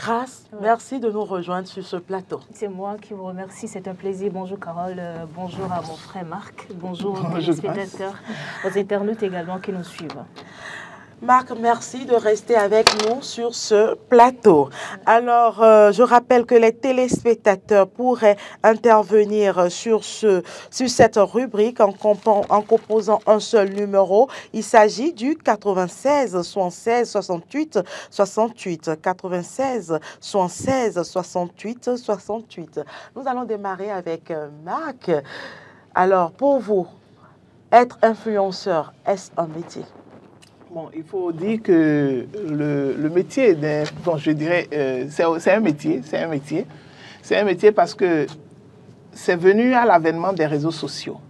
Grâce, merci de nous rejoindre sur ce plateau. C'est moi qui vous remercie, c'est un plaisir. Bonjour Carole, bonjour à mon frère Marc, bonjour aux téléspectateurs, aux internautes également qui nous suivent. Marc, merci de rester avec nous sur ce plateau. Alors, je rappelle que les téléspectateurs pourraient intervenir sur cette rubrique en composant un seul numéro. Il s'agit du 96 76 68 68. 96 76 68 68. Nous allons démarrer avec Marc. Alors, pour vous, être influenceur, est-ce un métier? Bon, il faut dire que le métier, bon, je dirais, c'est un métier, c'est un métier. C'est un métier parce que c'est venu à l'avènement des réseaux sociaux,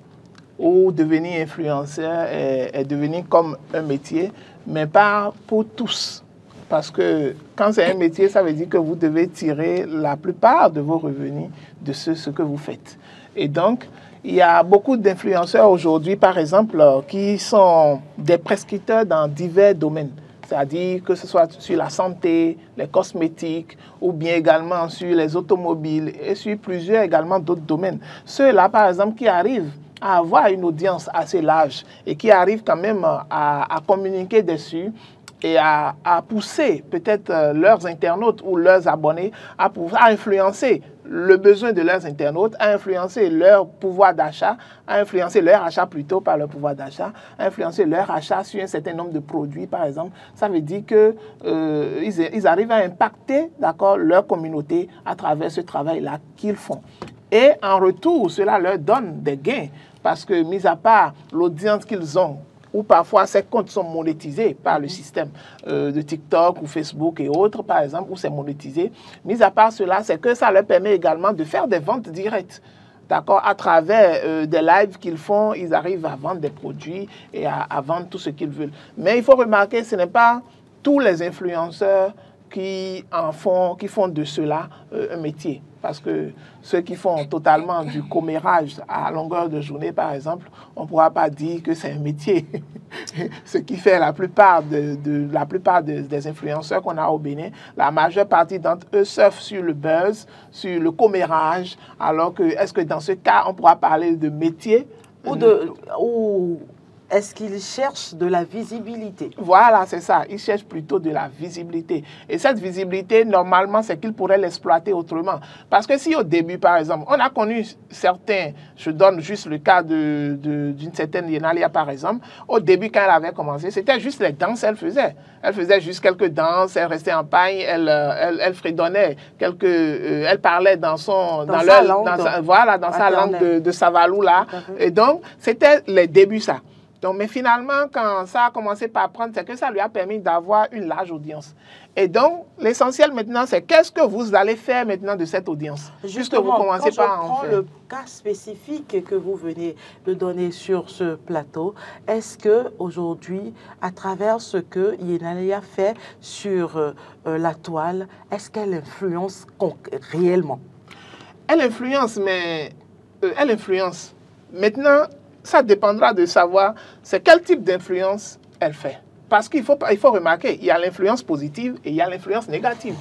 où devenir influenceur est devenu comme un métier, mais pas pour tous. Parce que quand c'est un métier, ça veut dire que vous devez tirer la plupart de vos revenus de ce que vous faites. Et donc, il y a beaucoup d'influenceurs aujourd'hui, par exemple, qui sont des prescripteurs dans divers domaines. C'est-à-dire que ce soit sur la santé, les cosmétiques, ou bien également sur les automobiles et sur plusieurs également d'autres domaines. Ceux-là, par exemple, qui arrivent à avoir une audience assez large et qui arrivent quand même à communiquer dessus et à pousser peut-être leurs internautes ou leurs abonnés à influencer le besoin de leurs internautes, à influencer leur pouvoir d'achat, à influencer leur achat plutôt par leur pouvoir d'achat, à influencer leur achat sur un certain nombre de produits, par exemple. Ça veut dire qu'ils arrivent à impacter, d'accord, leur communauté à travers ce travail-là qu'ils font. Et en retour, cela leur donne des gains parce que, mis à part l'audience qu'ils ont, ou parfois ces comptes sont monétisés par le système de TikTok ou Facebook et autres, par exemple, où c'est monétisé. Mis à part cela, c'est que ça leur permet également de faire des ventes directes. D'accord, à travers des lives qu'ils font, ils arrivent à vendre des produits et à vendre tout ce qu'ils veulent. Mais il faut remarquer, ce n'est pas tous les influenceurs qui font de cela un métier. Parce que ceux qui font totalement du commérage à longueur de journée, par exemple, on ne pourra pas dire que c'est un métier. Ce qui fait la plupart des influenceurs qu'on a au Bénin, la majeure partie d'entre eux surfent sur le buzz, sur le commérage, alors que est-ce que dans ce cas, on pourra parler de métier ou est-ce qu'ils cherchent de la visibilité? Voilà, c'est ça. Ils cherchent plutôt de la visibilité. Et cette visibilité, normalement, c'est qu'ils pourraient l'exploiter autrement. Parce que si au début, par exemple, on a connu certains, je donne juste le cas d'une certaine Yenalia, par exemple, au début, quand elle avait commencé, c'était juste les danses qu'elle faisait. Elle faisait juste quelques danses, elle restait en paille, elle fredonnait, elle parlait dans sa langue de Savalou, là. Et donc, c'était les débuts, ça. Donc, mais finalement, quand ça a commencé par prendre, c'est que ça lui a permis d'avoir une large audience. Et donc, l'essentiel maintenant, c'est qu'est-ce que vous allez faire maintenant de cette audience? Justement, puisque vous commencez par en faire. Le cas spécifique que vous venez de donner sur ce plateau, est-ce qu'aujourd'hui, à travers ce que Yenalia fait sur la toile, est-ce qu'elle influence réellement? Elle influence, mais elle influence. Maintenant, ça dépendra de savoir c'est quel type d'influence elle fait. Parce qu'il faut remarquer, il y a l'influence positive et il y a l'influence négative.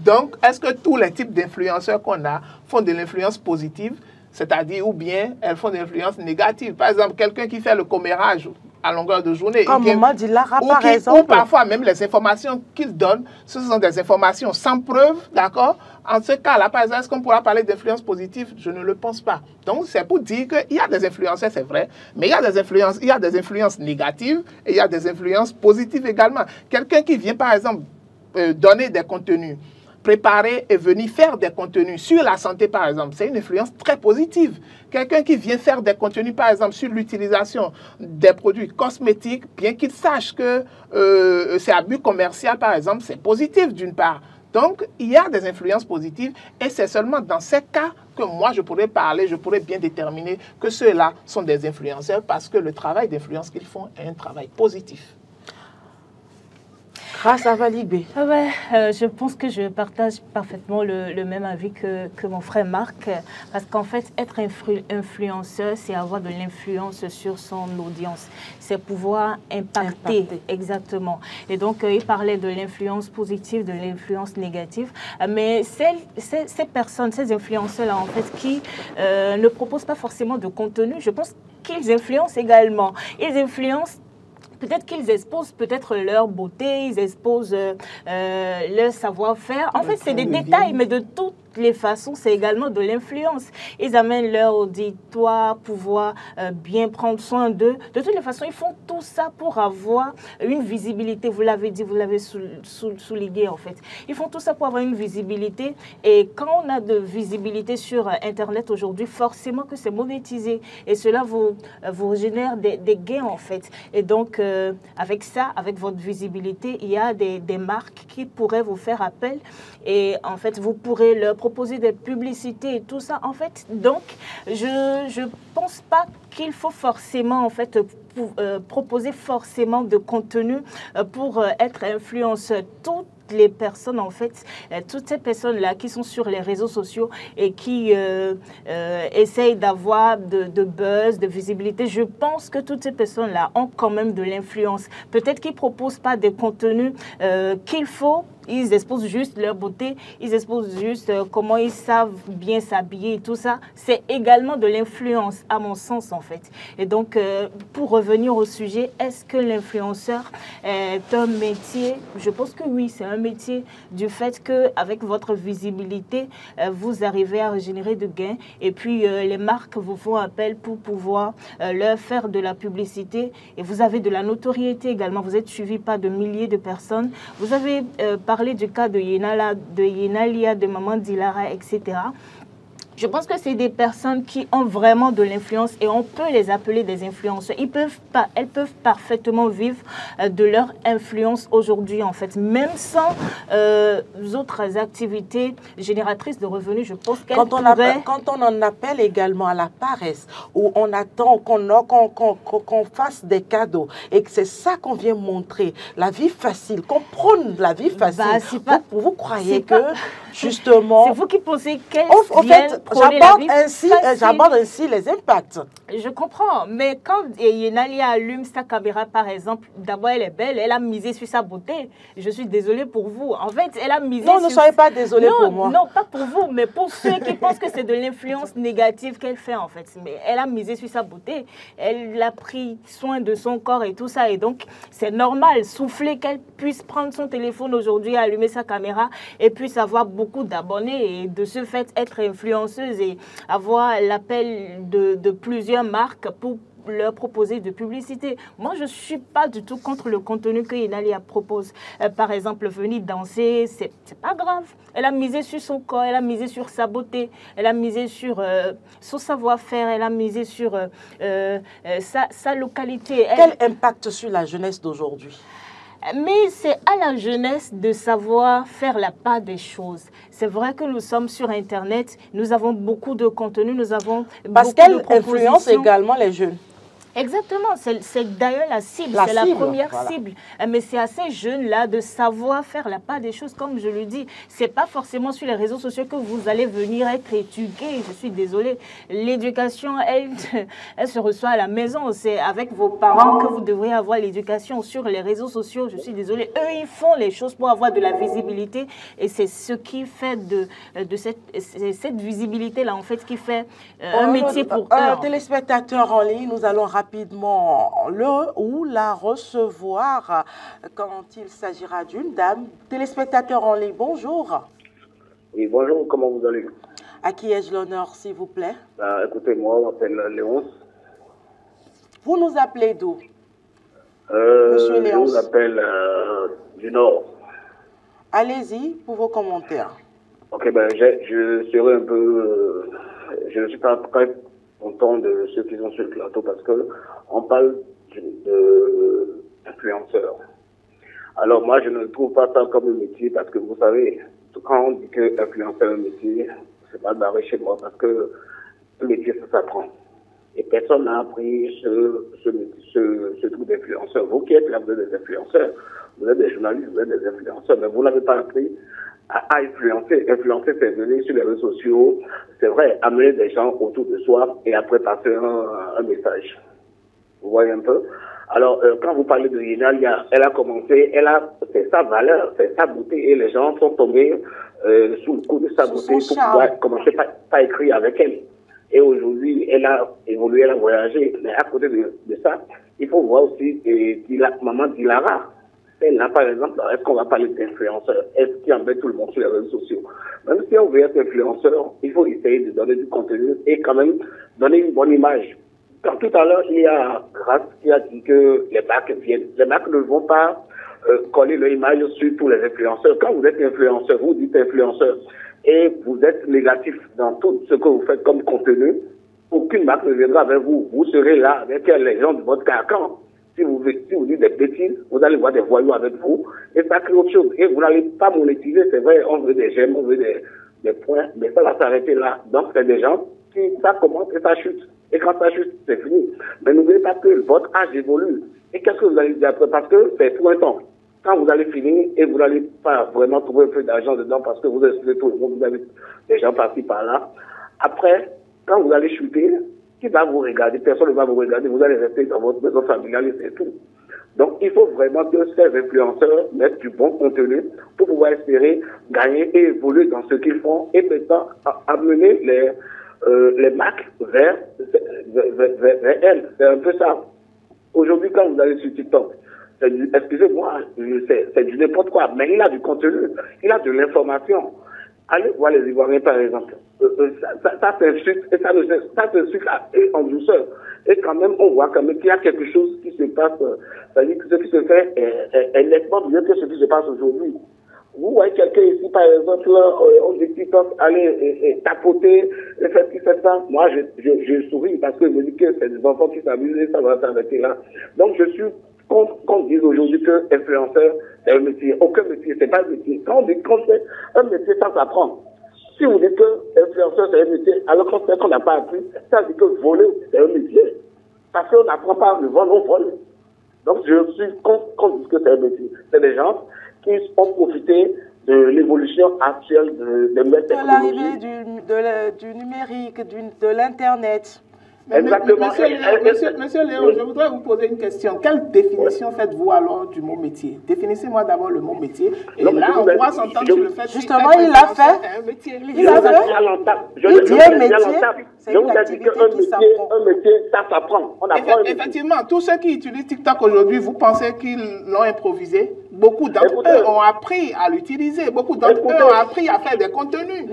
Donc, est-ce que tous les types d'influenceurs qu'on a font de l'influence positive, c'est-à-dire ou bien elles font de l'influence négative? Par exemple, quelqu'un qui fait le commérage à longueur de journée. Comme Mamadi Lara, par exemple. Ou parfois même les informations qu'il donne, ce sont des informations sans preuve, d'accord? En ce cas-là, par exemple, est-ce qu'on pourra parler d'influence positive? Je ne le pense pas. Donc, c'est pour dire qu'il y a des influenceurs, c'est vrai, mais il y a des influences négatives et il y a des influences positives également. Quelqu'un qui vient, par exemple, donner des contenus, préparer et venir faire des contenus sur la santé, par exemple, c'est une influence très positive. Quelqu'un qui vient faire des contenus, par exemple, sur l'utilisation des produits cosmétiques, bien qu'il sache que c'est à but commercial, par exemple, c'est positif d'une part. Donc, il y a des influences positives et c'est seulement dans ces cas que moi, je pourrais parler, je pourrais bien déterminer que ceux-là sont des influenceurs parce que le travail d'influence qu'ils font est un travail positif. grâce à Valibé? Je pense que je partage parfaitement le même avis que mon frère Marc, parce qu'en fait, être influenceur, c'est avoir de l'influence sur son audience, c'est pouvoir impacter. Exactement. Et donc, il parlait de l'influence positive, de l'influence négative, mais ces personnes, ces influenceurs-là, en fait, qui ne proposent pas forcément de contenu, je pense qu'ils influencent également. Ils influencent. Peut-être qu'ils exposent peut-être leur beauté, ils exposent leur savoir-faire. En fait, c'est des détails, mais de toutes les façons, c'est également de l'influence. Ils amènent leur auditoire, pouvoir bien prendre soin d'eux. De toutes les façons, ils font tout ça pour avoir une visibilité. Vous l'avez dit, vous l'avez souligné en fait. Ils font tout ça pour avoir une visibilité. Et quand on a de visibilité sur Internet aujourd'hui, forcément que c'est monétisé. Et cela vous génère des gains en fait. Et donc, avec ça, avec votre visibilité, il y a des marques qui pourraient vous faire appel. Et en fait, vous pourrez leur proposer des publicités et tout ça. En fait, donc, je pense pas qu'il faut forcément, en fait, proposer forcément de contenu pour être influenceur. Toutes les personnes, en fait, toutes ces personnes-là qui sont sur les réseaux sociaux et qui essayent d'avoir de buzz, de visibilité, je pense que toutes ces personnes-là ont quand même de l'influence. Peut-être qu'ils ne proposent pas des contenus qu'il faut. Ils exposent juste leur beauté, ils exposent juste comment ils savent bien s'habiller et tout ça. C'est également de l'influence, à mon sens, en fait. Et donc, pour revenir au sujet, est-ce que l'influenceur est un métier? Je pense que oui, c'est un métier du fait qu'avec votre visibilité, vous arrivez à générer de gains. Et puis, les marques vous font appel pour pouvoir leur faire de la publicité. Et vous avez de la notoriété également. Vous êtes suivi par de milliers de personnes. Vous avez parler du cas de Yenalia, de Maman Dilara, etc. Je pense que c'est des personnes qui ont vraiment de l'influence et on peut les appeler des influenceurs. Elles peuvent parfaitement vivre de leur influence aujourd'hui, en fait. Même sans autres activités génératrices de revenus, je pense qu'elles pourraient... Quand on en appelle également à la paresse, où on attend qu'on fasse des cadeaux et que c'est ça qu'on vient montrer, la vie facile, qu'on prône la vie facile, vous croyez que, justement... C'est vous qui pensez qu'elles J'aborde ainsi les impacts. Je comprends, mais quand Yenalia allume sa caméra, par exemple, d'abord elle est belle, elle a misé sur sa beauté. Je suis désolée pour vous. En fait, elle a misé sur... Non, ne soyez pas désolée pour moi. Non, pas pour vous, mais pour ceux qui pensent que c'est de l'influence négative qu'elle fait, en fait. Mais elle a misé sur sa beauté. Elle a pris soin de son corps et tout ça. Et donc, c'est normal, souffler qu'elle puisse prendre son téléphone aujourd'hui, allumer sa caméra et puisse avoir beaucoup d'abonnés et de ce fait être influenceuse et avoir l'appel de plusieurs marques pour leur proposer de publicité. Moi, je ne suis pas du tout contre le contenu que Yenalia propose. Par exemple, venir danser, c'est pas grave. Elle a misé sur son corps, elle a misé sur sa beauté, elle a misé sur son savoir-faire, elle a misé sur sa localité. Quel impact sur la jeunesse d'aujourd'hui? Mais c'est à la jeunesse de savoir faire la part des choses. C'est vrai que nous sommes sur Internet, nous avons beaucoup de contenu, nous avons parce qu'elle influence également les jeunes. Exactement, c'est d'ailleurs la cible, c'est la première cible. Mais c'est à ces jeunes-là de savoir faire la part des choses, comme je le dis. Ce n'est pas forcément sur les réseaux sociaux que vous allez venir être éduqué. Je suis désolée. L'éducation, elle se reçoit à la maison. C'est avec vos parents que vous devrez avoir l'éducation. Sur les réseaux sociaux, je suis désolée. Eux, ils font les choses pour avoir de la visibilité. Et c'est ce qui fait de cette visibilité-là, en fait, qui fait un métier pour eux. Téléspectateurs en ligne, nous allons rapidement le ou la recevoir quand il s'agira d'une dame. Téléspectateur en ligne, bonjour. Oui, bonjour, comment vous allez? À qui ai-je l'honneur, s'il vous plaît? Écoutez, moi, on m'appelle Léonce. Vous nous appelez d'où? Monsieur Léonce. Je vous appelle du Nord. Allez-y pour vos commentaires. Ok, je serai un peu... je ne suis pas très content de ceux qui sont sur le plateau parce que on parle d'influenceurs. Alors moi, je ne trouve pas ça comme un métier parce que vous savez, quand on dit que influenceur est un métier, c'est pas barré chez moi parce que le métier, ça s'apprend. Et personne n'a appris ce truc d'influenceur. Vous qui êtes là, vous êtes des influenceurs, vous êtes des journalistes, vous êtes des influenceurs, mais vous n'avez pas appris à influencer. Influencer, c'est venir sur les réseaux sociaux, c'est vrai, amener des gens autour de soi et après passer un message. Vous voyez un peu? Alors, quand vous parlez de Yéna, elle a commencé, c'est sa valeur, c'est sa beauté, et les gens sont tombés sous le coup de sa beauté pour pouvoir commencer par écrire avec elle. Et aujourd'hui, elle a évolué, elle a voyagé. Mais à côté de ça, il faut voir aussi maman Dilara. Elle-là, par exemple, est-ce qu'on va parler d'influenceurs? Est-ce qu'il embête tout le monde sur les réseaux sociaux? Même si on veut être influenceur, il faut essayer de donner du contenu et quand même donner une bonne image. Quand tout à l'heure, il y a Grace qui a dit que les marques viennent. Les marques ne vont pas coller leur image sur tous les influenceurs. Quand vous êtes influenceur, vous dites influenceur, et vous êtes négatif dans tout ce que vous faites comme contenu, aucune marque ne viendra vers vous. Vous serez là avec les gens de votre carcan. Si vous dites des bêtises, vous allez voir des voyous avec vous, et ça crée autre chose. Et vous n'allez pas monétiser, c'est vrai, on veut des j'aime, on veut des points, mais ça va s'arrêter là. Donc, c'est des gens qui, ça commence et ça chute. Et quand ça chute, c'est fini. Mais n'oubliez pas que votre âge évolue. Et qu'est-ce que vous allez dire après? Parce que c'est tout un temps. Quand vous allez finir et vous n'allez pas vraiment trouver un peu d'argent dedans parce que vous excluez tout le monde, vous avez des gens par-ci par-là. Après, quand vous allez chuter, qui va vous regarder? Personne ne va vous regarder. Vous allez rester dans votre maison familiale et c'est tout. Donc, il faut vraiment que ces influenceurs mettent du bon contenu pour pouvoir espérer gagner et évoluer dans ce qu'ils font et maintenant amener les marques vers elles. C'est un peu ça. Aujourd'hui, quand vous allez sur TikTok, excusez-moi, c'est du n'importe quoi, mais il a du contenu, il a de l'information. Allez voir les Ivoiriens, par exemple. Ça s'insulte, et ça s'insulte en douceur. Et quand même, on voit quand même qu'il y a quelque chose qui se passe, c'est-à-dire que ce qui se fait est nettement mieux que ce qui se passe aujourd'hui. Vous voyez quelqu'un ici, par exemple, on dit TikTok, allez tapoter, faire qui fait ça. Moi, je souris parce que je me dis que c'est des enfants qui s'amusent et ça va s'arrêter là. Donc, je suis qu'on dise aujourd'hui que influenceur, c'est un métier. Aucun métier, c'est pas un métier. Quand on dit qu'on fait un métier, ça s'apprend. Si vous dites que influenceur, c'est un métier, alors qu'on n'a pas appris, ça dit que voler, c'est un métier. Parce qu'on n'apprend pas à le vendre, on vole. Donc, je suis qu'on dise que c'est un métier. C'est des gens qui ont profité de l'évolution actuelle de l'arrivée du numérique, de l'Internet. Exactement. Monsieur Léon, je voudrais vous poser une question. Quelle définition faites-vous alors du mot métier? Définissez-moi d'abord le mot métier. Et là, on doit s'entendre sur le fait que justement, il l'a fait. Il a fait. Il dit un métier. Je vous ai dit qu'un métier, ça s'apprend. Effectivement, tous ceux qui utilisent TikTok aujourd'hui, vous pensez qu'ils l'ont improvisé? Beaucoup d'entre eux ont appris à l'utiliser. Beaucoup d'entre eux ont appris à faire des contenus.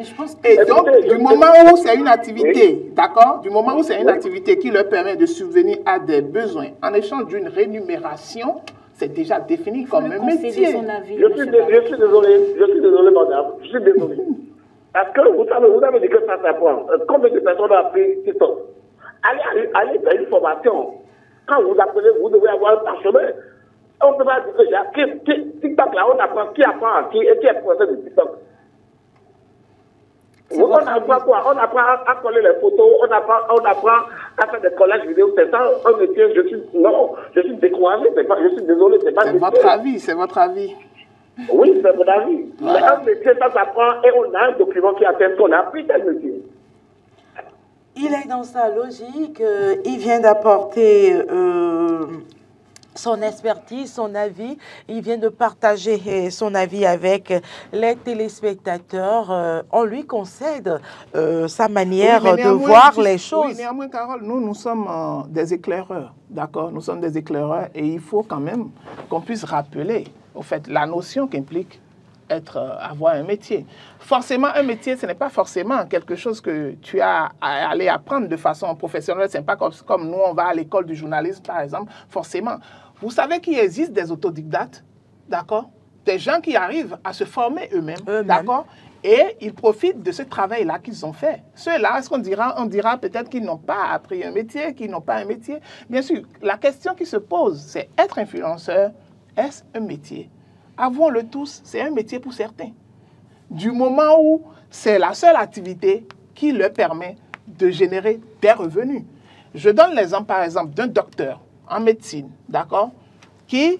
Et donc, du moment où c'est une activité, d'accord? Du moment où c'est une activité qui leur permet de subvenir à des besoins en échange d'une rémunération, c'est déjà défini comme un métier. Je suis désolé, madame. Je suis désolé. Parce que vous avez dit que ça s'apprend. Combien de personnes ont appris TikTok? Allez faire une formation. Quand vous apprenez, vous devez avoir un parchemin. On ne peut pas dire que TikTok là, on apprend qui apprend à qui et qui est professeur de TikTok. On apprend quoi? On apprend à coller les photos, on apprend à faire des collages vidéo. C'est ça un métier. Je suis découragé. Je suis désolé, c'est pas c'est votre avis, c'est votre avis. Oui, c'est mon avis. Voilà. Mais un métier, ça s'apprend et on a un document qui atteste qu'on a appris tel métier. Il est dans sa logique, il vient d'apporter son expertise, son avis, il vient de partager son avis avec les téléspectateurs. On lui concède sa manière de voir les choses. Oui, néanmoins, Carole, nous sommes des éclaireurs, d'accord? Nous sommes des éclaireurs et il faut quand même qu'on puisse rappeler, au fait, la notion qu'implique avoir un métier. Forcément, un métier, ce n'est pas forcément quelque chose que tu as à aller apprendre de façon professionnelle. Ce n'est pas comme nous, on va à l'école du journalisme, par exemple, forcément. Vous savez qu'il existe des autodidactes, d'accord? Des gens qui arrivent à se former eux-mêmes, d'accord? Et ils profitent de ce travail-là qu'ils ont fait. Ceux-là, est-ce qu'on dira? On dira peut-être qu'ils n'ont pas appris un métier, qu'ils n'ont pas un métier. Bien sûr, la question qui se pose, c'est être influenceur, est-ce un métier? Avouons-le tous, c'est un métier pour certains. Du moment où c'est la seule activité qui leur permet de générer des revenus. Je donne l'exemple, par exemple, d'un docteur en médecine, d'accord, qui,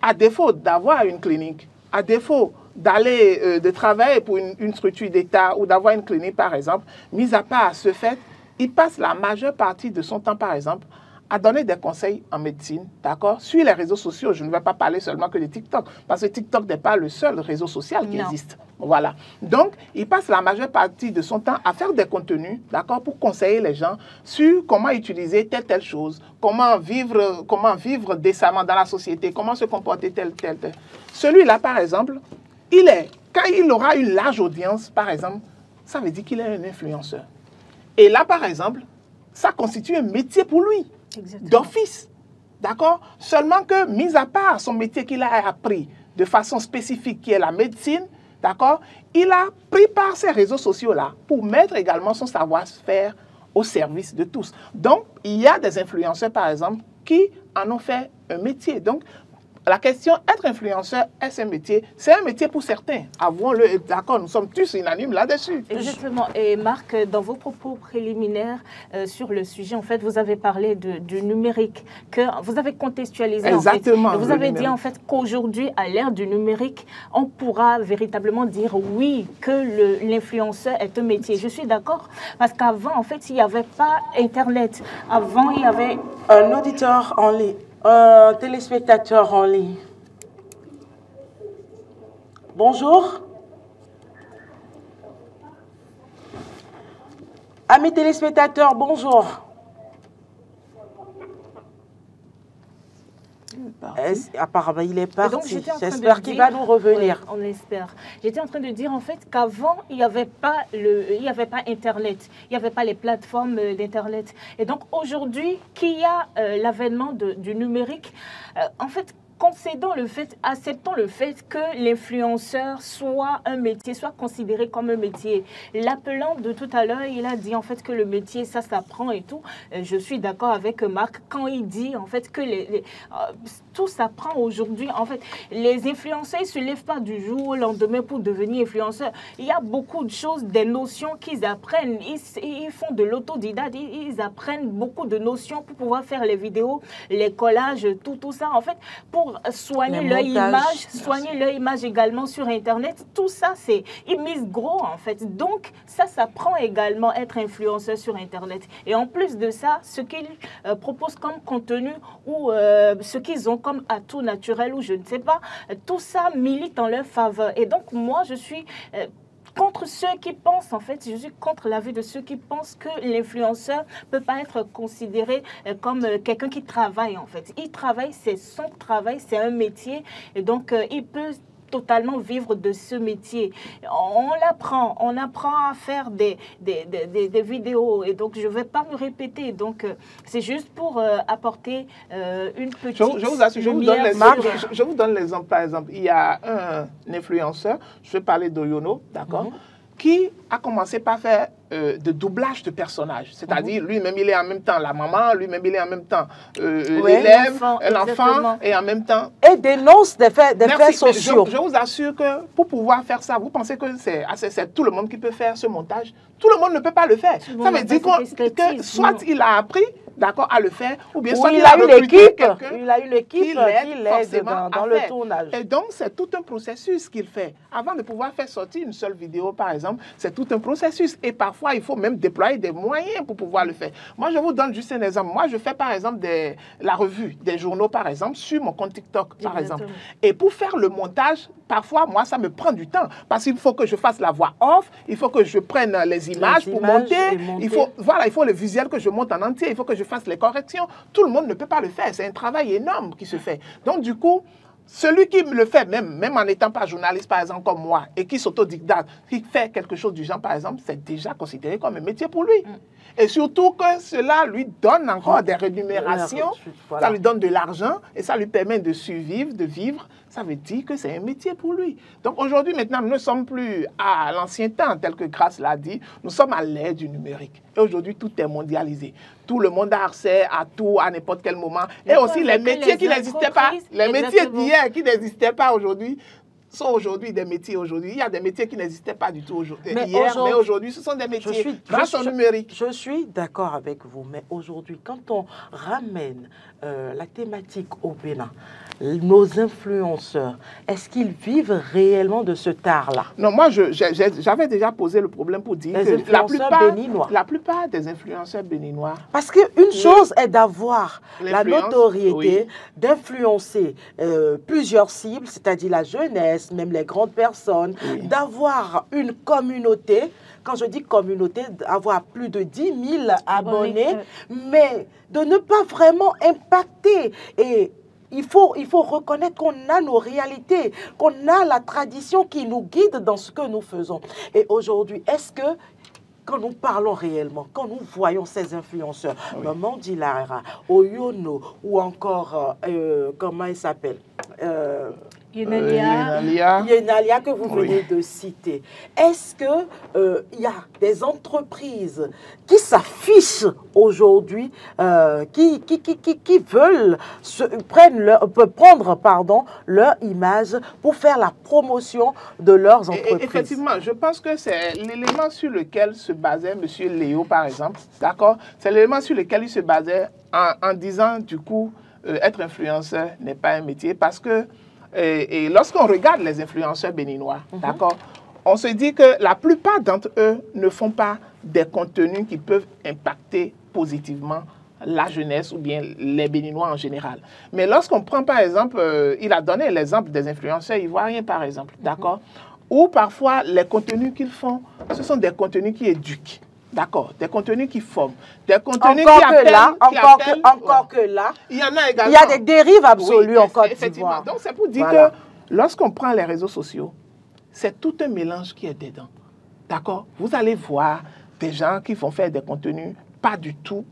à défaut d'avoir une clinique, à défaut d'aller, de travailler pour une structure d'État ou d'avoir une clinique, par exemple, mis à part ce fait, il passe la majeure partie de son temps, par exemple, à donner des conseils en médecine, d'accord, sur les réseaux sociaux. Je ne vais pas parler seulement que de TikTok, parce que TikTok n'est pas le seul réseau social qui existe. Voilà. Donc, il passe la majeure partie de son temps à faire des contenus, d'accord, pour conseiller les gens sur comment utiliser telle chose, comment vivre décemment dans la société, comment se comporter tel. Celui-là, par exemple, quand il aura une large audience, par exemple, ça veut dire qu'il est un influenceur. Et là, par exemple, ça constitue un métier pour lui, d'office. D'accord? Seulement que, mis à part son métier qu'il a appris de façon spécifique, qui est la médecine, d'accord, il a pris par ces réseaux sociaux-là pour mettre également son savoir-faire au service de tous. Donc, il y a des influenceurs, par exemple, qui en ont fait un métier. Donc, la question, être influenceur, est-ce un métier? C'est un métier pour certains. Avouons-le, d'accord, nous sommes tous unanimes là-dessus. Exactement. Et Marc, dans vos propos préliminaires sur le sujet, en fait, vous avez parlé du numérique, que vous avez contextualisé. Exactement. En fait. Vous avez dit en fait qu'aujourd'hui, à l'ère du numérique, on pourra véritablement dire oui, que l'influenceur est un métier. Je suis d'accord, parce qu'avant, en fait, il n'y avait pas Internet. Avant, il y avait un auditeur en ligne. Un téléspectateur en ligne. Bonjour. Amis téléspectateurs, bonjour. Apparemment, il est parti. J'espère qu'il va nous revenir. Oui, on espère. J'étais en train de dire en fait qu'avant, il n'y avait pas Internet. Il n'y avait pas les plateformes d'Internet. Et donc aujourd'hui, qu'il y a l'avènement du numérique, en fait, acceptons le fait que l'influenceur soit un métier, soit considéré comme un métier. L'appelant de tout à l'heure, il a dit en fait que le métier, ça s'apprend et tout. Je suis d'accord avec Marc quand il dit en fait que tout s'apprend aujourd'hui. En fait, les influenceurs ne se lèvent pas du jour au lendemain pour devenir influenceurs. Il y a beaucoup de choses, des notions qu'ils apprennent. Ils font de l'autodidacte, ils apprennent beaucoup de notions pour pouvoir faire les vidéos, les collages, tout ça. En fait, pour soigner leur image également sur Internet. Tout ça, ils misent gros, en fait. Donc, ça s'apprend également à être influenceur sur Internet. Et en plus de ça, ce qu'ils proposent comme contenu ou ce qu'ils ont comme atout naturel ou je ne sais pas, tout ça milite en leur faveur. Et donc, moi, je suis contre ceux qui pensent, en fait, je suis contre l'avis de ceux qui pensent que l'influenceur ne peut pas être considéré comme quelqu'un qui travaille, en fait. Il travaille, c'est son travail, c'est un métier, et donc il peut totalement vivre de ce métier. On apprend à faire des vidéos, et donc je ne vais pas me répéter. Donc c'est juste pour apporter une petite je vous donne l'exemple, par exemple. Il y a un influenceur, je vais parler d'Oyono, d'accord, qui a commencé par faire de doublage de personnages. C'est-à-dire, lui-même, il est en même temps la maman, lui-même, il est en même temps l'élève, l'enfant, et en même temps... Et dénonce des faits sociaux. Je vous assure que pour pouvoir faire ça, vous pensez que c'est tout le monde qui peut faire ce montage? Tout le monde ne peut pas le faire. Ça veut dire que soit il a appris, d'accord, à le faire, ou bien soit il a eu l'équipe qui l'aide dans le tournage. Et donc, c'est tout un processus qu'il fait. Avant de pouvoir faire sortir une seule vidéo, par exemple, c'est tout un processus. Et parfois, il faut même déployer des moyens pour pouvoir le faire. Moi, je vous donne juste un exemple. Moi, je fais, par exemple, la revue des journaux, par exemple, sur mon compte TikTok, par exemple. Et pour faire le montage, parfois, moi, ça me prend du temps. Parce qu'il faut que je fasse la voix off, il faut que je prenne les images pour monter. Il faut le visuel que je monte en entier, il faut que je fasse les corrections. Tout le monde ne peut pas le faire. C'est un travail énorme qui se fait. Donc, du coup, celui qui le fait, même en n'étant pas journaliste, par exemple, comme moi, et qui s'autodidacte, qui fait quelque chose du genre, par exemple, c'est déjà considéré comme un métier pour lui. Et surtout que cela lui donne encore des rémunérations, ça lui donne de l'argent, et ça lui permet de survivre, de vivre. Ça veut dire que c'est un métier pour lui. Donc aujourd'hui, maintenant, nous ne sommes plus à l'ancien temps, tel que Grace l'a dit, nous sommes à l'ère du numérique. Et aujourd'hui, tout est mondialisé. Tout le monde a accès à tout, à n'importe quel moment. Et aussi les métiers qui n'existaient pas, les métiers d'hier qui n'existaient pas aujourd'hui, sont aujourd'hui des métiers aujourd'hui. Il y a des métiers qui n'existaient pas du tout hier, mais aujourd'hui, ce sont des métiers grâce au numérique. Je suis d'accord avec vous, mais aujourd'hui, quand on ramène la thématique au Bénin, nos influenceurs, est-ce qu'ils vivent réellement de ce art-là? Non, moi, j'avais déjà posé le problème pour dire que la plupart des influenceurs béninois... Parce qu'une chose est d'avoir la notoriété, d'influencer plusieurs cibles, c'est-à-dire la jeunesse, même les grandes personnes, d'avoir une communauté. Quand je dis communauté, avoir plus de 10 000 abonnés, mais de ne pas vraiment impacter. Et il faut reconnaître qu'on a nos réalités, qu'on a la tradition qui nous guide dans ce que nous faisons. Et aujourd'hui, est-ce que, quand nous parlons réellement, quand nous voyons ces influenceurs, Maman Dilara, Oyono, ou encore, comment il s'appelle Yenalia que vous venez de citer. Est-ce que il y a des entreprises qui s'affichent aujourd'hui, qui veulent prendre leur image pour faire la promotion de leurs entreprises? Effectivement, je pense que c'est l'élément sur lequel se basait M. Léo, par exemple. D'accord? C'est l'élément sur lequel il se basait en disant, du coup, être influenceur n'est pas un métier parce que et lorsqu'on regarde les influenceurs béninois, d'accord, on se dit que la plupart d'entre eux ne font pas des contenus qui peuvent impacter positivement la jeunesse ou bien les Béninois en général. Mais lorsqu'on prend par exemple, il a donné l'exemple des influenceurs ivoiriens par exemple, d'accord, où parfois les contenus qu'ils font, ce sont des contenus qui éduquent. D'accord, des contenus qui forment, des contenus qui appellent. Encore que là, il y en a également. Il y a des dérives absolues en Côte d'Ivoire. Donc c'est pour dire que lorsqu'on prend les réseaux sociaux, c'est tout un mélange qui est dedans. D'accord, vous allez voir des gens qui vont faire des contenus pas du tout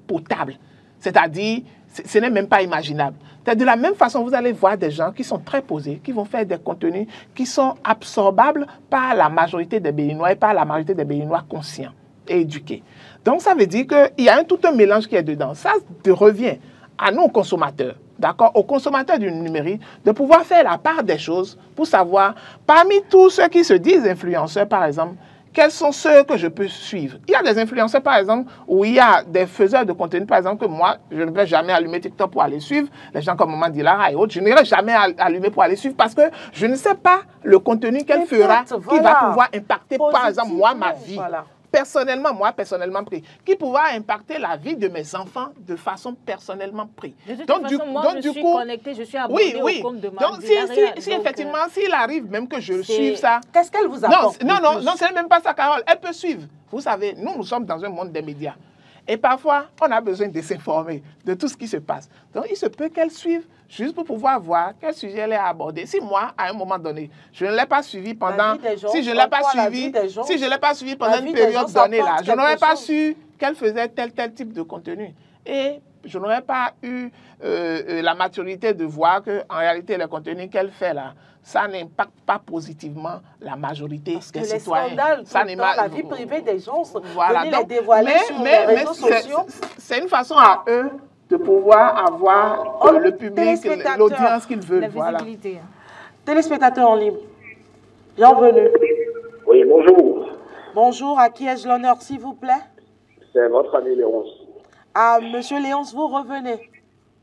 potables. C'est-à-dire, ce n'est même pas imaginable. De la même façon, vous allez voir des gens qui sont très posés, qui vont faire des contenus qui sont absorbables par la majorité des Béninois et par la majorité des Béninois conscients et éduqués. Donc, ça veut dire qu'il y a tout un mélange qui est dedans. Ça revient à nous, consommateurs, d'accord, aux consommateurs du numérique, de pouvoir faire la part des choses pour savoir, parmi tous ceux qui se disent influenceurs, par exemple, quels sont ceux que je peux suivre? Il y a des influenceurs, par exemple, où il y a des faiseurs de contenu, par exemple, que moi, je ne vais jamais allumer TikTok pour aller suivre. Les gens comme Maman Dilara et autres, je n'irai jamais allumer pour aller suivre parce que je ne sais pas le contenu qu'elle fera qui va pouvoir impacter, par exemple, moi, ma vie. Personnellement, moi, personnellement pris, qui pourra impacter la vie de mes enfants de façon personnellement prise. De toute façon, moi, je suis connectée, je suis abonnée au compte de Maman Donc, si effectivement, s'il arrive même que je suive ça... Qu'est-ce qu'elle vous apporte? Non, ce n'est même pas ça, Carole. Elle peut suivre. Vous savez, nous sommes dans un monde des médias. Et parfois, on a besoin de s'informer de tout ce qui se passe. Donc, il se peut qu'elle suive juste pour pouvoir voir quel sujet elle a abordé. Si moi, à un moment donné, je ne l'ai pas suivi pendant... Si je ne l'ai pas suivi pendant une période donnée, là, je n'aurais pas su qu'elle faisait tel type de contenu. Et je n'aurais pas eu la maturité de voir qu'en réalité, le contenu qu'elle fait là, ça n'impacte pas positivement la majorité des citoyens. Ça n'impacte la vie privée des gens. Les dévoiler sur les réseaux sociaux. C'est une façon à eux de pouvoir avoir le public, l'audience qu'ils veulent. Voilà. Téléspectateurs en libre, bienvenue. Oui, bonjour. Bonjour, à qui ai-je l'honneur, s'il vous plaît? C'est votre ami Léonce. Ah, Monsieur Léonce, vous revenez.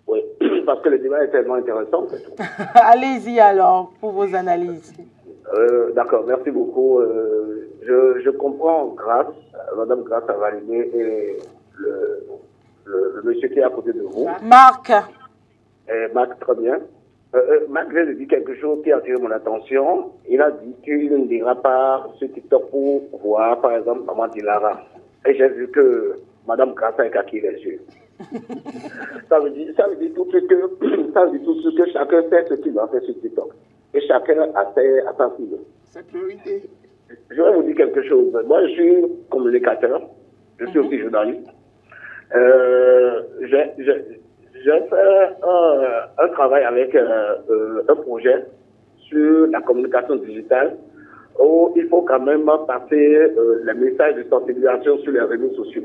Oui, parce que le débat est tellement intéressant. Allez-y alors, pour vos analyses. D'accord, merci beaucoup. Je comprends Madame Grace a validé et le monsieur qui est à côté de vous. Marc. Marc, très bien. Marc vient de dire quelque chose qui a attiré mon attention. Il a dit qu'il ne dira pas sur TikTok pour voir, par exemple, Maman Dilara. Et j'ai vu que Madame Grace a écarqué les yeux. ça veut dire tout ce que chacun fait ce qu'il doit faire sur TikTok. Et chacun a sa cible. C'est priorité. Je vais vous dire quelque chose. Moi, je suis communicateur. Je suis aussi journaliste. J'ai fait un travail avec un projet sur la communication digitale où il faut quand même passer les messages de sensibilisation sur les réseaux sociaux.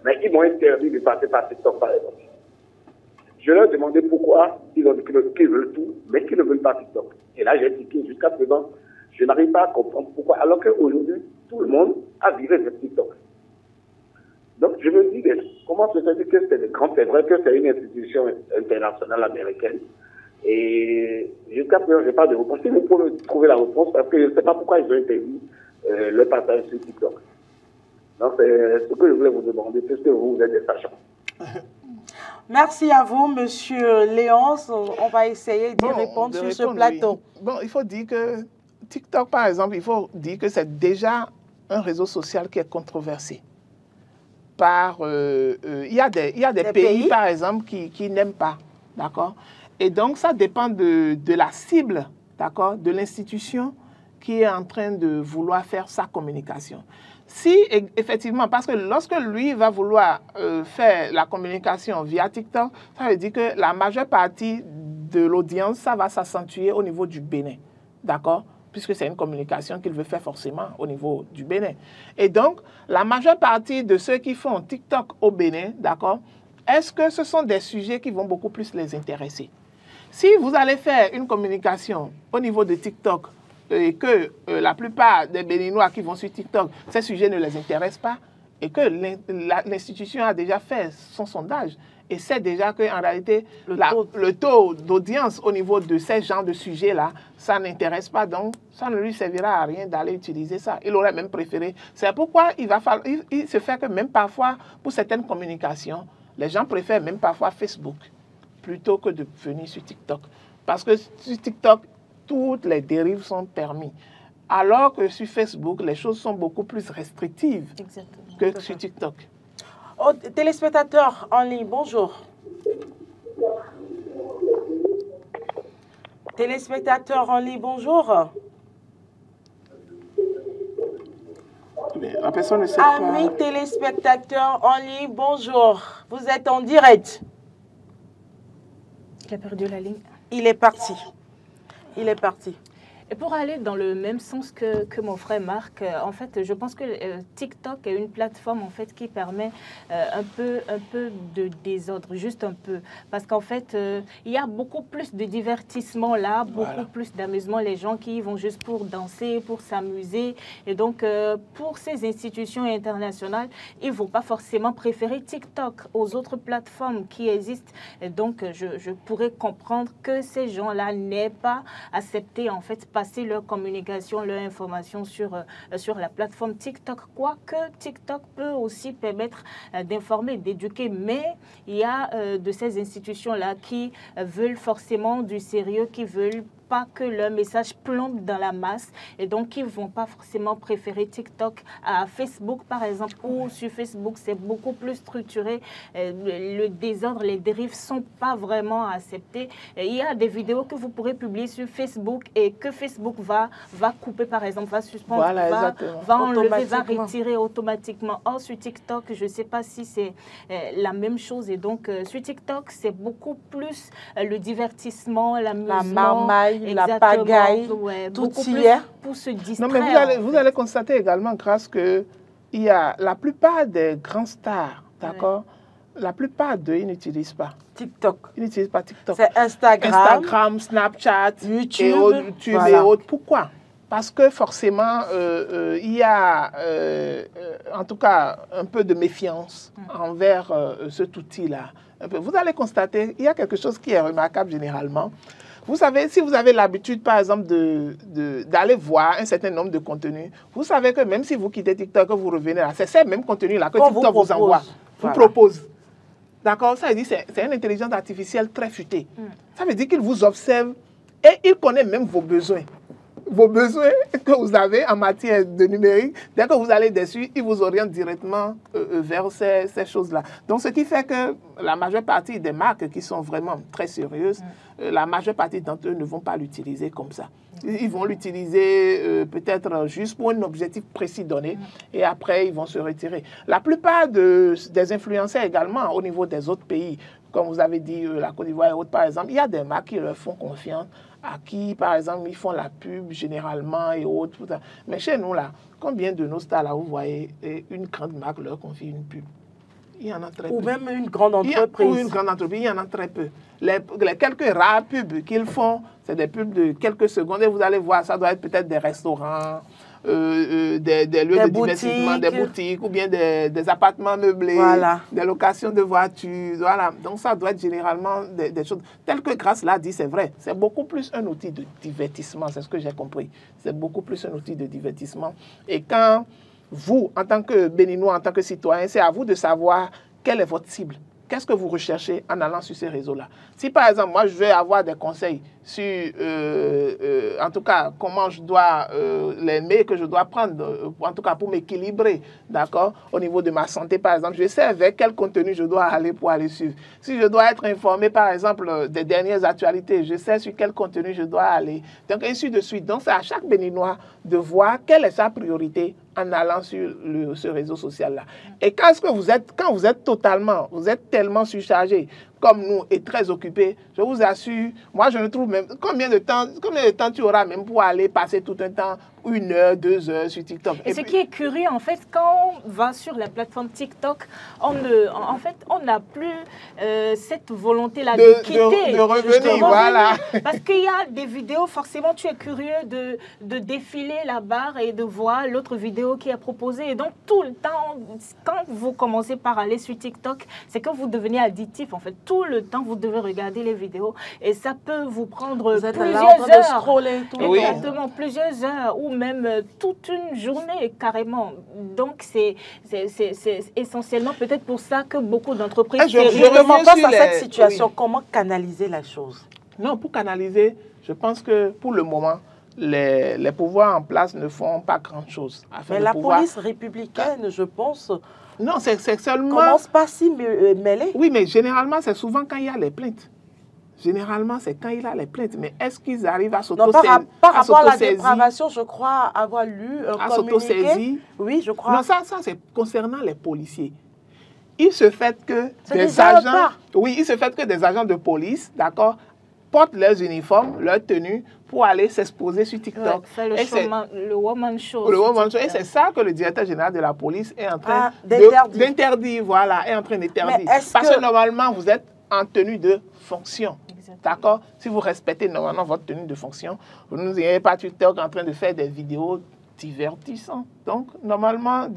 Mais ils m'ont interdit de passer par TikTok, par exemple. Je leur demandais pourquoi ils veulent tout, mais qu'ils ne veulent pas TikTok. Et là, j'ai expliqué jusqu'à présent, je n'arrive pas à comprendre pourquoi, alors qu'aujourd'hui, tout le monde a viré vers TikTok. Donc, je me dis, comment se fait-il que c'est vrai que c'est une institution internationale américaine. Et jusqu'à présent, je n'ai pas de réponse. Si vous pouvez trouver la réponse, parce que je ne sais pas pourquoi ils ont interdit le partage sur TikTok. Donc, c'est ce que je voulais vous demander, puisque vous êtes des sachants. Merci à vous, Monsieur Léonce. On va essayer d'y répondre sur ce plateau. Oui. Bon, il faut dire que TikTok, par exemple, il faut dire que c'est déjà un réseau social qui est controversé. Il y a des pays, par exemple, qui n'aiment pas, d'accord? Et donc, ça dépend de la cible, d'accord, de l'institution qui est en train de vouloir faire sa communication. Si, effectivement, parce que lorsque lui va vouloir faire la communication via TikTok, ça veut dire que la majeure partie de l'audience, ça va s'accentuer au niveau du Bénin, d'accord? Puisque c'est une communication qu'il veut faire forcément au niveau du Bénin. Et donc, la majeure partie de ceux qui font TikTok au Bénin, d'accord, est-ce que ce sont des sujets qui vont beaucoup plus les intéresser? Si vous allez faire une communication au niveau de TikTok et que la plupart des Béninois qui vont sur TikTok, ces sujets ne les intéressent pas et que l'institution a déjà fait son sondage et sait déjà qu'en réalité, le taux d'audience au niveau de ces genres de sujets-là, ça n'intéresse pas, donc ça ne lui servira à rien d'aller utiliser ça. Il aurait même préféré. C'est pourquoi il se fait que même parfois, pour certaines communications, les gens préfèrent même parfois Facebook plutôt que de venir sur TikTok. Parce que sur TikTok, toutes les dérives sont permises. Alors que sur Facebook, les choses sont beaucoup plus restrictives que sur TikTok. Oh, téléspectateurs en ligne, bonjour. Téléspectateurs en ligne, bonjour. Mais la personne ne sait pas. Amis téléspectateurs en ligne, bonjour. Vous êtes en direct. Il a perdu la ligne. Il est parti. Il est parti. Et pour aller dans le même sens que mon frère Marc, en fait, je pense que TikTok est une plateforme en fait qui permet un peu de désordre, juste un peu, parce qu'en fait, il y a beaucoup plus de divertissement là, beaucoup plus d'amusement. Les gens qui y vont juste pour danser, pour s'amuser, et donc pour ces institutions internationales, ils vont pas forcément préférer TikTok aux autres plateformes qui existent. Et donc, je pourrais comprendre que ces gens-là n'aient pas accepté en fait passer leur communication, leur information sur la plateforme TikTok. Quoique TikTok peut aussi permettre d'informer, d'éduquer, mais il y a de ces institutions-là qui veulent forcément du sérieux, qui veulent pas que leur message plombe dans la masse et donc ils ne vont pas forcément préférer TikTok à Facebook par exemple, où sur Facebook c'est beaucoup plus structuré, le désordre, les dérives sont pas vraiment acceptées. Et il y a des vidéos que vous pourrez publier sur Facebook et que Facebook va couper par exemple, va suspendre, va enlever, va retirer automatiquement. Or sur TikTok, je ne sais pas si c'est la même chose et donc sur TikTok c'est beaucoup plus le divertissement, l'amusement, la marmaille, la pagaille, tout y est. Pour se distraire. Non, mais vous allez constater également, grâce que il y a la plupart des grands stars, d'accord, la plupart d'eux, ils n'utilisent pas TikTok. Ils n'utilisent pas TikTok. C'est Instagram, Snapchat, YouTube et autres. Pourquoi? Parce que forcément, il y a en tout cas un peu de méfiance envers cet outil-là. Vous allez constater, il y a quelque chose qui est remarquable généralement. Vous savez, si vous avez l'habitude, par exemple, d'aller voir un certain nombre de contenus, vous savez que même si vous quittez TikTok, que vous revenez là, c'est ces mêmes contenus-là que TikTok vous envoie, vous propose. D'accord? Ça veut dire que c'est une intelligence artificielle très futée. Ça veut dire qu'il vous observe et il connaît même vos besoins. Vos besoins que vous avez en matière de numérique, dès que vous allez dessus, il vous oriente directement vers ces choses-là. Donc, ce qui fait que la majeure partie des marques qui sont vraiment très sérieuses, la majeure partie d'entre eux ne vont pas l'utiliser comme ça. Ils vont l'utiliser peut-être juste pour un objectif précis donné et après, ils vont se retirer. La plupart des influenceurs également au niveau des autres pays, comme vous avez dit, la Côte d'Ivoire et autres, par exemple, il y a des marques qui leur font confiance, à qui, par exemple, ils font la pub généralement et autres. Mais chez nous, là, combien de nos stars, là, vous voyez, une grande marque leur confie une pub? Il y en a très Ou peu. même une grande entreprise. Ou une grande entreprise, il y en a très peu. Les quelques rares pubs qu'ils font, c'est des pubs de quelques secondes et vous allez voir, ça doit être peut-être des restaurants, des lieux de divertissement, des boutiques ou bien des appartements meublés, des locations de voitures. Voilà. Donc ça doit être généralement des choses telles que Grâce l'a dit, c'est vrai. C'est beaucoup plus un outil de divertissement, c'est ce que j'ai compris. C'est beaucoup plus un outil de divertissement. Et quand vous, en tant que Béninois, en tant que citoyen, c'est à vous de savoir quelle est votre cible. Qu'est-ce que vous recherchez en allant sur ces réseaux-là? Si par exemple, moi, je vais avoir des conseils sur, en tout cas, comment je dois, les mets que je dois prendre, en tout cas pour m'équilibrer, d'accord, au niveau de ma santé, par exemple, je sais vers quel contenu je dois aller pour aller suivre. Si je dois être informé, par exemple, des dernières actualités, je sais sur quel contenu je dois aller. Donc, ainsi de suite. Donc, c'est à chaque Béninois de voir quelle est sa priorité en allant sur ce réseau social-là. Et quand vous êtes totalement, vous êtes tellement surchargé, comme nous, et très occupé, je vous assure, moi je ne trouve même, combien de temps tu auras même pour aller passer tout un temps, 1 heure, 2 heures sur TikTok. Et ce qui est curieux, en fait, quand on va sur la plateforme TikTok, on n'a plus cette volonté-là de quitter. De revenir, voilà. Parce qu'il y a des vidéos, forcément, tu es curieux de défiler la barre et de voir l'autre vidéo qui est proposée. Et donc, tout le temps, quand vous commencez par aller sur TikTok, c'est que vous devenez addictif, en fait. Tout le temps, vous devez regarder les vidéos et ça peut vous prendre plusieurs heures. Scroller tout le temps. Exactement, plusieurs heures ou même toute une journée carrément. Donc, c'est essentiellement peut-être pour ça que beaucoup d'entreprises... Justement, face à cette situation, comment canaliser la chose? Non, pour canaliser, je pense que pour le moment, les pouvoirs en place ne font pas grand-chose. Mais la police républicaine, je pense... Non, c'est seulement... Commence pas si mêlé. Oui, mais généralement, c'est souvent quand il y a les plaintes. Généralement, c'est quand il y a les plaintes. Mais est-ce qu'ils arrivent à s'auto-saisir? Par rapport à la dépravation, je crois avoir lu un communiqué. Oui, je crois. Non, ça c'est concernant les policiers. Il se fait que des agents... Oui, il se fait que des agents de police, d'accord, portent leurs uniformes, leurs tenues, pour aller s'exposer sur TikTok. C'est le woman show. Le woman show. Et c'est ça que le directeur général de la police est en train d'interdire. Voilà, est en train d'interdire. Parce que normalement, vous êtes en tenue de fonction. D'accord? Si vous respectez normalement votre tenue de fonction, vous n'irez pas sur TikTok en train de faire des vidéos divertissantes. Donc, normalement,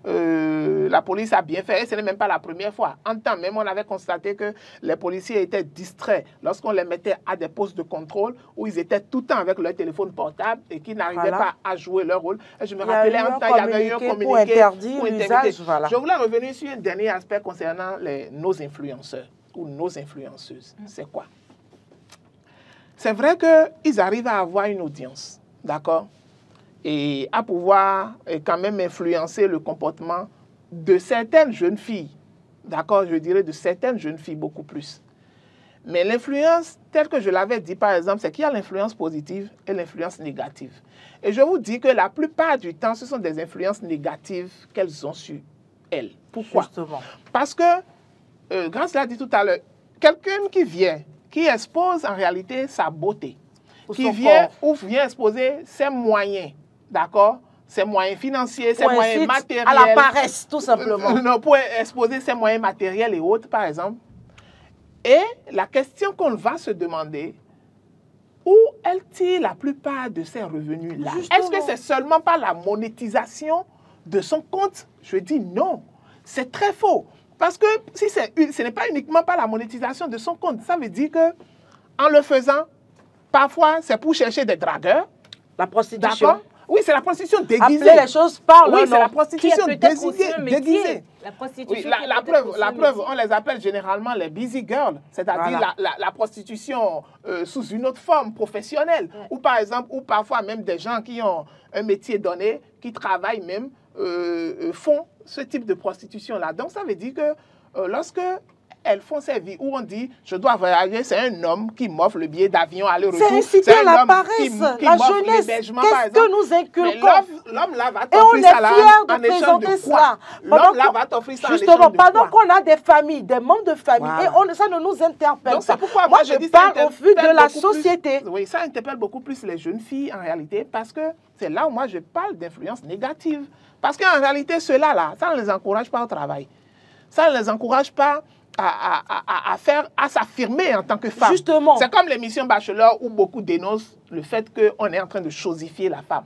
la police a bien fait. Et ce n'est même pas la première fois. En temps même, on avait constaté que les policiers étaient distraits lorsqu'on les mettait à des postes de contrôle où ils étaient tout le temps avec leur téléphone portable et qu'ils n'arrivaient pas à jouer leur rôle. Et je me rappelais en temps, il y avait eu un communiqué pour interdire l'usage. Je voulais revenir sur un dernier aspect concernant nos influenceurs ou nos influenceuses. C'est quoi? C'est vrai qu'ils arrivent à avoir une audience, d'accord? Et à pouvoir quand même influencer le comportement de certaines jeunes filles. D'accord, je dirais de certaines jeunes filles beaucoup plus. Mais l'influence, telle que je l'avais dit par exemple, c'est qu'il y a l'influence positive et l'influence négative. Et je vous dis que la plupart du temps, ce sont des influences négatives qu'elles ont sur elles. Pourquoi? Justement. Parce que, Grâce l'a dit tout à l'heure, quelqu'un qui expose en réalité sa beauté, qui vient exposer ses moyens, d'accord, ses moyens financiers, ses moyens matériels. À la paresse, tout simplement. Non, pour exposer ses moyens matériels et autres, par exemple. Et la question qu'on va se demander, où elle tire la plupart de ses revenus-là? Est-ce que c'est seulement par la monétisation de son compte? Je dis non, c'est très faux. Parce que si ce n'est pas uniquement par la monétisation de son compte, ça veut dire que en le faisant, parfois c'est pour chercher des dragueurs. La prostitution. Oui, c'est la prostitution déguisée. Appeler les choses par Oui, c'est la prostitution déguisée. La prostitution. Oui, la preuve, on les appelle généralement les busy girls, c'est-à-dire la prostitution sous une autre forme professionnelle. Ouais. Ou par exemple, ou parfois même des gens qui ont un métier donné, qui travaillent même, font ce type de prostitution-là. Donc ça veut dire que lorsque elles font ces vies où on dit, je dois voyager, c'est un homme qui m'offre le billet d'avion aller-retour. C'est inciter à la paresse, la jeunesse. Qu'est-ce que nous inculquons? L'homme là va t'offrir ça là en échange de quoi? L'homme là va t'offrir ça en échange de quoi? Justement, pendant qu'on a des familles, des membres de famille, et ça ne nous interpelle donc, pas. C'est pourquoi moi, je parle au vu de la société. Oui, ça interpelle beaucoup plus les jeunes filles en réalité, parce que c'est là où moi je parle d'influence négative. Parce qu'en réalité, ceux-là, là, ça ne les encourage pas au travail. Ça ne les encourage pas à s'affirmer en tant que femme. Justement. C'est comme l'émission Bachelor où beaucoup dénoncent le fait qu'on est en train de chosifier la femme.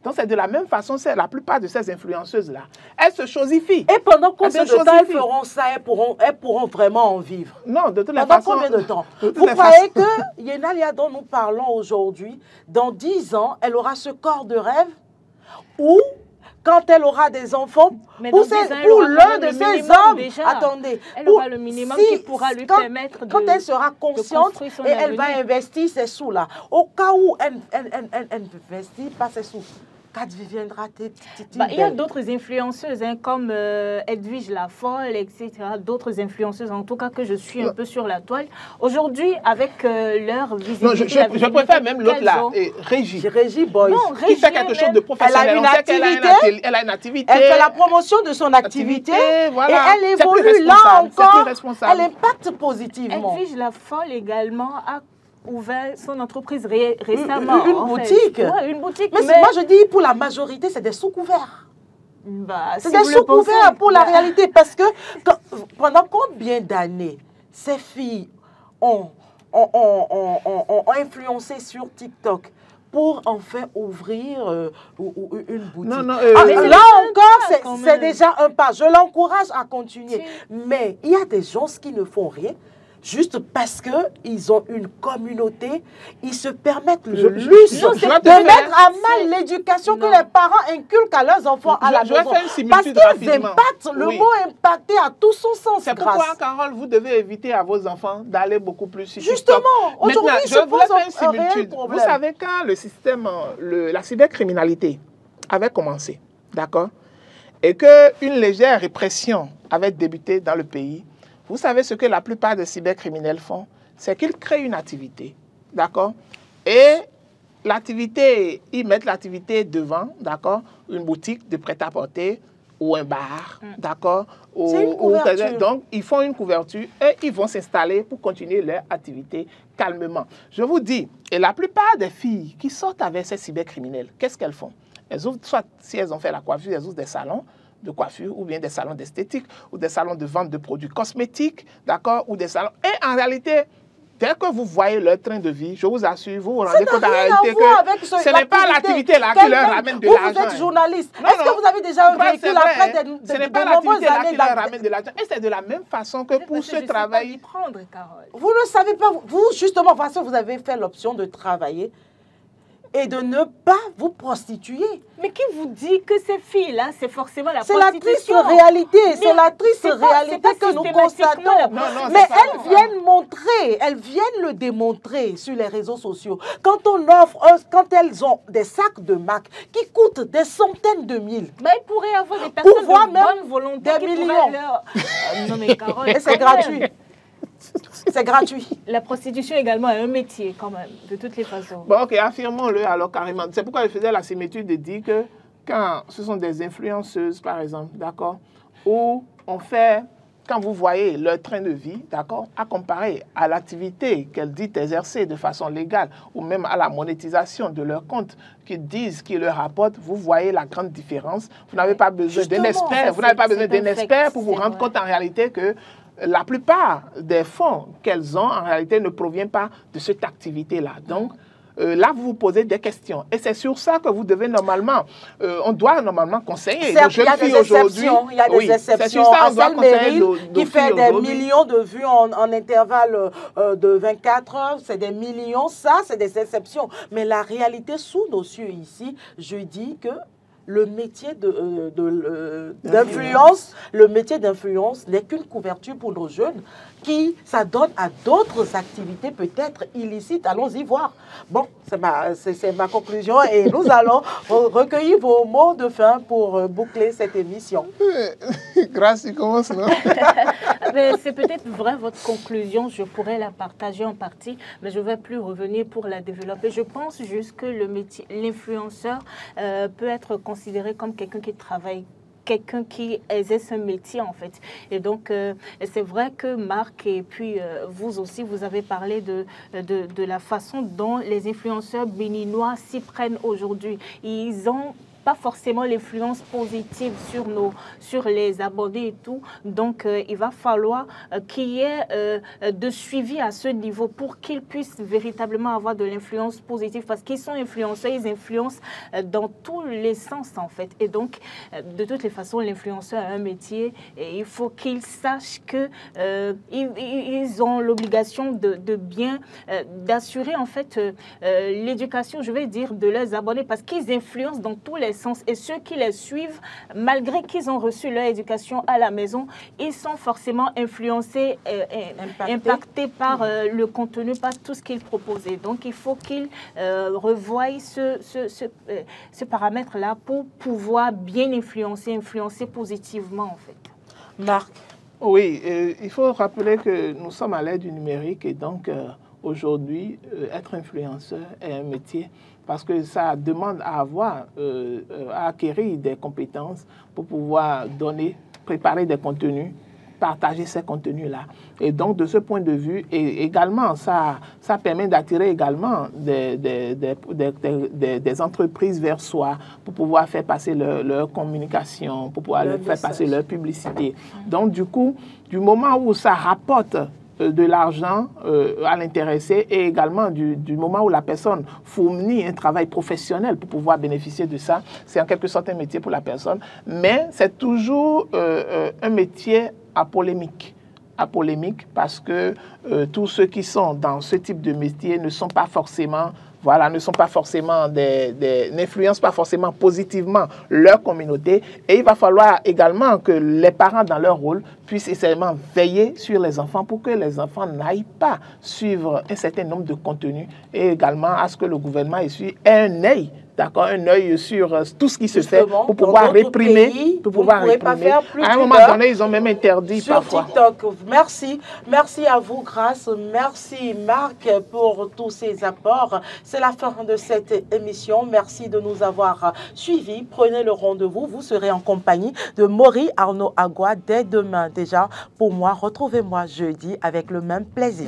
Donc, c'est de la même façon, c'est la plupart de ces influenceuses-là. Elles se chosifient. Et pendant combien de temps elles feront ça? Elles pourront vraiment en vivre? Non, de toutes les façons. Pendant combien de temps? Vous croyez que Yenalia, dont nous parlons aujourd'hui, dans 10 ans, elle aura ce corps de rêve? Ou quand elle aura des enfants, pour l'un de ces hommes, déjà. Attendez, elle aura le minimum qui pourra lui permettre de... Quand elle sera consciente et elle va investir ces sous-là, au cas où elle n'investit pas ces sous, quand viendra il y a d'autres influenceuses, hein, comme Edwige la Folle, etc. D'autres influenceuses, en tout cas, que je suis un peu sur la toile. Aujourd'hui, avec leur visibilité... Non, je préfère même l'autre là, Régie Boys, qui fait quelque chose de professionnel. Elle a une activité. Elle fait la promotion de son activité. Voilà. Et elle évolue là encore. Elle impacte positivement. Edwige la Folle également a ouvert son entreprise récemment. Une boutique. Ouais, une boutique. Mais moi, je dis, pour la majorité, c'est des sous-couverts. C'est des sous-couverts pour la réalité. Parce que pendant combien d'années ces filles ont influencé sur TikTok pour enfin ouvrir une boutique? Là encore, c'est déjà un pas. Je l'encourage à continuer. Mais il y a des gens qui ne font rien. Juste parce qu'ils ont une communauté, ils se permettent le luxe de mettre à mal l'éducation que les parents inculquent à leurs enfants à la maison. Parce qu'ils impactent, le mot impacter à tout son sens. C'est pourquoi, Carole, vous devez éviter à vos enfants d'aller beaucoup plus sur TikTok. Justement, aujourd'hui, je pose un réel problème. Vous savez, quand le système, la cybercriminalité avait commencé, d'accord, et qu'une légère répression avait débuté dans le pays, vous savez ce que la plupart des cybercriminels font? C'est qu'ils créent une activité, d'accord? Et l'activité, ils mettent l'activité devant, d'accord? Une boutique de prêt-à-porter ou un bar, d'accord? C'est une couverture. Donc, ils font une couverture et ils vont s'installer pour continuer leur activité calmement. Je vous dis, et la plupart des filles qui sortent avec ces cybercriminels, qu'est-ce qu'elles font? Elles ouvrent, soit si elles ont fait la coiffure, elles ouvrent des salons de coiffure, ou bien des salons d'esthétique, ou des salons de vente de produits cosmétiques, d'accord, ou des salons. Et en réalité, dès que vous voyez leur train de vie, je vous assure, vous vous rendez compte en réalité que ce n'est pas l'activité là qui leur ramène de l'argent. Vous êtes journaliste. Est-ce que vous avez déjà un véhicule après de ce n'est pas l'activité là qui leur ramène de l'argent. Et c'est de la même façon que pour ce travail. Vous ne savez pas, vous justement, parce que vous avez fait l'option de travailler et de ne pas vous prostituer. Mais qui vous dit que ces filles-là, c'est forcément la prostitution? C'est la triste réalité, c'est la triste réalité que nous constatons. Mais elles viennent montrer, elles viennent le démontrer sur les réseaux sociaux. Quand on offre, quand elles ont des sacs de marque qui coûtent des centaines de mille. Mais il pourrait y avoir des personnes de bonne volonté des millions. Non mais Carole, et c'est gratuit. C'est gratuit. La prostitution également est un métier quand même, de toutes les façons. Bon, ok, affirmons-le alors carrément. C'est pourquoi je faisais la similitude de dire que quand ce sont des influenceuses, par exemple, d'accord, où on fait, quand vous voyez leur train de vie, d'accord, à comparer à l'activité qu'elles disent exercer de façon légale ou même à la monétisation de leur compte qu'ils disent qu'ils leur rapportent, vous voyez la grande différence. Vous n'avez pas besoin d'un expert, vous n'avez pas besoin d'un expert pour vous rendre compte en réalité que la plupart des fonds qu'elles ont, en réalité, ne proviennent pas de cette activité-là. Donc, là, vous vous posez des questions. Et c'est sur ça que vous devez normalement, on doit normalement conseiller les jeunes filles aujourd'hui. Il y a des exceptions. Ansel Meryl, qui fait des millions de vues en intervalle de 24 heures, c'est des millions. Ça, c'est des exceptions. Mais la réalité sous nos cieux ici, je dis que le métier d'influence, le métier d'influence n'est qu'une couverture pour nos jeunes qui s'adonnent à d'autres activités peut-être illicites. Allons-y voir. Bon, c'est ma conclusion et nous allons recueillir vos mots de fin pour boucler cette émission. Grâce, tu commences, non? C'est peut-être vrai votre conclusion, je pourrais la partager en partie, mais je ne vais plus revenir pour la développer. Je pense juste que le métier, l'influenceur peut être considéré comme quelqu'un qui travaille, quelqu'un qui exerce un métier en fait. Et donc, c'est vrai que Marc et puis vous aussi, vous avez parlé de la façon dont les influenceurs béninois s'y prennent aujourd'hui. Ils ont pas forcément l'influence positive sur les abonnés et tout. Donc, il va falloir qu'il y ait de suivi à ce niveau pour qu'ils puissent véritablement avoir de l'influence positive parce qu'ils sont influenceurs, ils influencent dans tous les sens en fait. Et donc, de toutes les façons, l'influenceur a un métier et il faut qu'ils sachent que ils ont l'obligation de bien d'assurer en fait l'éducation, je vais dire, de leurs abonnés parce qu'ils influencent dans tous les sens. Et ceux qui les suivent, malgré qu'ils ont reçu leur éducation à la maison, ils sont forcément influencés, impactés par le contenu, par tout ce qu'ils proposaient. Donc, il faut qu'ils revoient ce paramètre-là pour pouvoir bien influencer positivement, en fait. Marc? Oui, il faut rappeler que nous sommes à l'ère du numérique et donc aujourd'hui, être influenceur est un métier parce que ça demande à acquérir des compétences pour pouvoir préparer des contenus, partager ces contenus-là. Et donc, de ce point de vue, et également, ça permet d'attirer également des entreprises vers soi pour pouvoir faire passer leur communication, pour pouvoir faire passer leur publicité. Donc, du coup, du moment où ça rapporte de l'argent à l'intéressé et également du moment où la personne fournit un travail professionnel pour pouvoir bénéficier de ça, c'est en quelque sorte un métier pour la personne, mais c'est toujours un métier à polémique parce que tous ceux qui sont dans ce type de métier ne sont pas forcément n'influencent pas forcément positivement leur communauté. Et il va falloir également que les parents, dans leur rôle, puissent essentiellement veiller sur les enfants pour que les enfants n'aillent pas suivre un certain nombre de contenus et également à ce que le gouvernement ait un œil. D'accord, un œil sur tout ce qui se fait pour pouvoir réprimer. À un moment donné, ils ont même interdit sur parfois. TikTok. Merci à vous, Grâce. Merci, Marc, pour tous ces apports. C'est la fin de cette émission. Merci de nous avoir suivis. Prenez le rendez-vous. Vous serez en compagnie de Maury Arnaud Agua dès demain. Déjà, pour moi, retrouvez-moi jeudi avec le même plaisir.